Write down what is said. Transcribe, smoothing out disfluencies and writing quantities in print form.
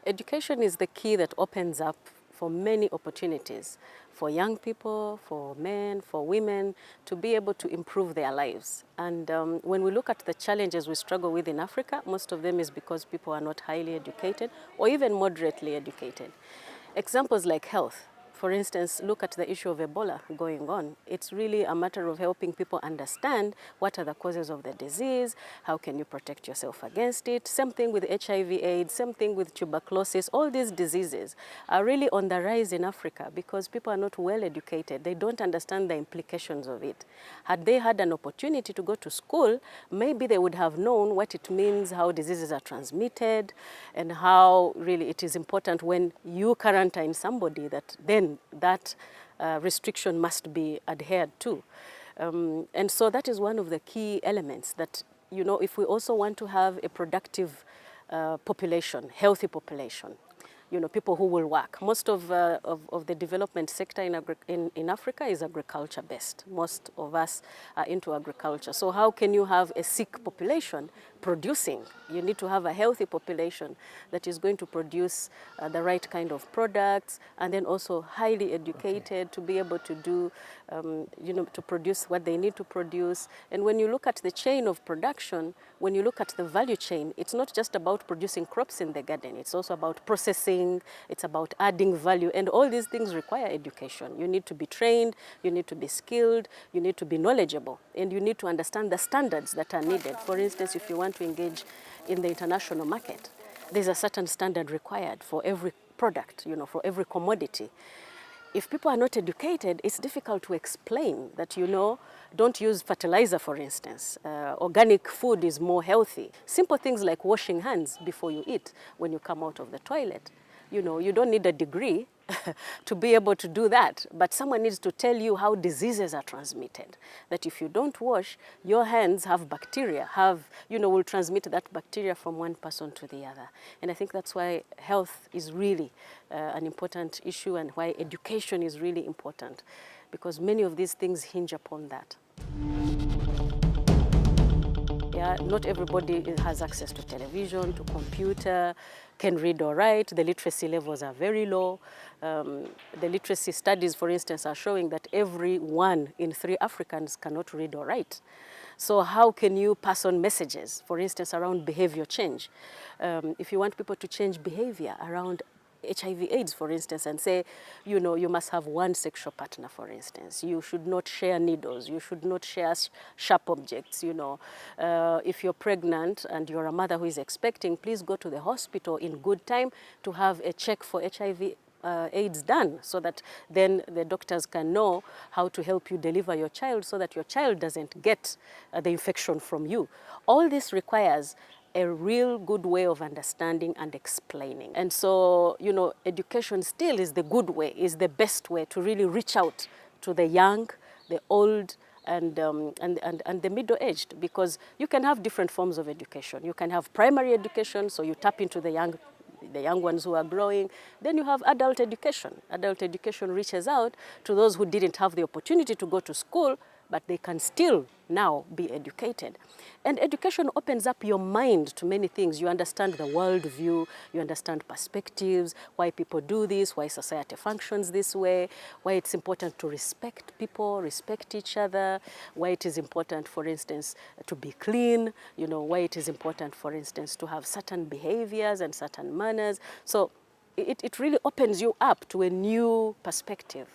Education is the key that opens up for many opportunities for young people, for men, for women, to be able to improve their lives. And when we look at the challenges we struggle with in Africa, most of them is because people are not highly educated or even moderately educated. Examples like health. For instance, look at the issue of Ebola going on. It's really a matter of helping people understand what are the causes of the disease, how can you protect yourself against it. Same thing with HIV/AIDS, same thing with tuberculosis. All these diseases are really on the rise in Africa because people are not well educated. They don't understand the implications of it. Had they had an opportunity to go to school, maybe they would have known what it means, how diseases are transmitted, and how really it is important when you quarantine somebody that restriction must be adhered to. And so that is one of the key elements that, you know, if we also want to have a productive population, healthy population, you know, people who will work. Most of the development sector in Africa is agriculture based. Most of us are into agriculture. So how can you have a sick population producing? You need to have a healthy population that is going to produce the right kind of products, and then also highly educated to be able to do, you know, to produce what they need to produce. And when you look at the chain of production, when you look at the value chain, it's not just about producing crops in the garden. It's also about processing, it's about adding value, and all these things require education. You need to be trained, you need to be skilled, you need to be knowledgeable, and you need to understand the standards that are needed. For instance, if you want to engage in the international market, there's a certain standard required for every product, you know, for every commodity. If people are not educated, it's difficult to explain that, you know, don't use fertilizer, for instance. Organic food is more healthy. Simple things like washing hands before you eat when you come out of the toilet. You know, you don't need a degree to be able to do that, but someone needs to tell you how diseases are transmitted. That if you don't wash, your hands have bacteria, will transmit that bacteria from one person to the other. And I think that's why health is really an important issue, and why education is really important, because many of these things hinge upon that. Yeah, not everybody has access to television, to computer, can read or write. The literacy levels are very low. The literacy studies, for instance, are showing that every 1 in 3 Africans cannot read or write. So how can you pass on messages, for instance, around behavior change? If you want people to change behavior around HIV/AIDS, for instance, and say, you know, you must have one sexual partner, for instance. You should not share needles. You should not share sharp objects, you know. If you're pregnant and you're a mother who is expecting, please go to the hospital in good time to have a check for HIV/AIDS done, so that then the doctors can know how to help you deliver your child, so that your child doesn't get the infection from you. All this requires a real good way of understanding and explaining. And so, you know, education still is the good way, is the best way to really reach out to the young, the old, and the middle-aged, because you can have different forms of education. You can have primary education, so you tap into the young ones who are growing. Then you have adult education. Adult education reaches out to those who didn't have the opportunity to go to school, but they can still now be educated. And education opens up your mind to many things. You understand the world view, you understand perspectives, why people do this, why society functions this way, why it's important to respect people, respect each other, why it is important, for instance, to be clean, you know, why it is important, for instance, to have certain behaviors and certain manners. So it really opens you up to a new perspective.